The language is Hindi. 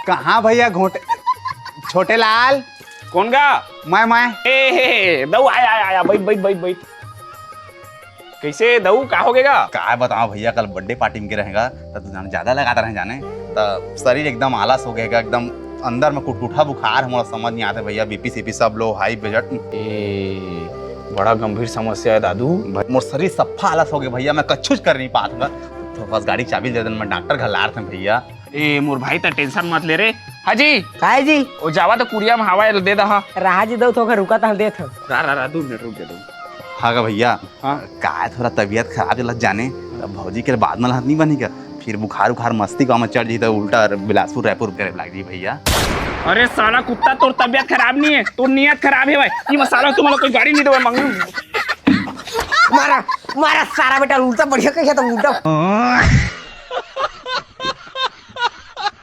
कहाँ भैया घोटे छोटे लाल कौन गा? मैं ए दऊ आया आया आया बैठ बैठ बैठ बैठ। कैसे दऊ का हो गएगा? क्या बताओ भैया, कल बर्थडे पार्टी में रहेगा तो तू ज्यादा लगाता रहे जाने तो शरीर एकदम आलस हो गएगा, एकदम अंदर में कुटकुठा बुखार हमारा समझ नहीं आता भैया। बीपी सीपी सब लो, हाई बजट। बड़ा गंभीर समस्या है दादू। मोर शरीर सफा आलस हो गया भैया, मैं कछुच कर नहीं पाता। तो बस गाड़ी चाबी दे देना, मैं डॉक्टर घर ला रहा था भैया। ए मोर भाई तो टेंशन मत ले रे। हाजी काय जी ओ जावा तो कुड़िया में हवा दे दहा। राहा जी दो तो रुका था देत हो। रा 2 मिनट रुक दे। हाँ भैया, हाँ का थोड़ा तबीयत खराब लग जाने, भौजी के बाद में हाथ नहीं बनेगा, फिर बुखार उखार मस्ती का में चढ़ जी तो उल्टा बिलासपुर रायपुर करे लग जी भैया। अरे साला कुत्ता, तोर तबीयत खराब नहीं है, तोर नियत खराब है भाई। ये मसाला तुम्हारा कोई गाड़ी नहीं दे मंगू। मारा मारा सारा बेटा उल्टा बढ़िया कहिया तो उल्टा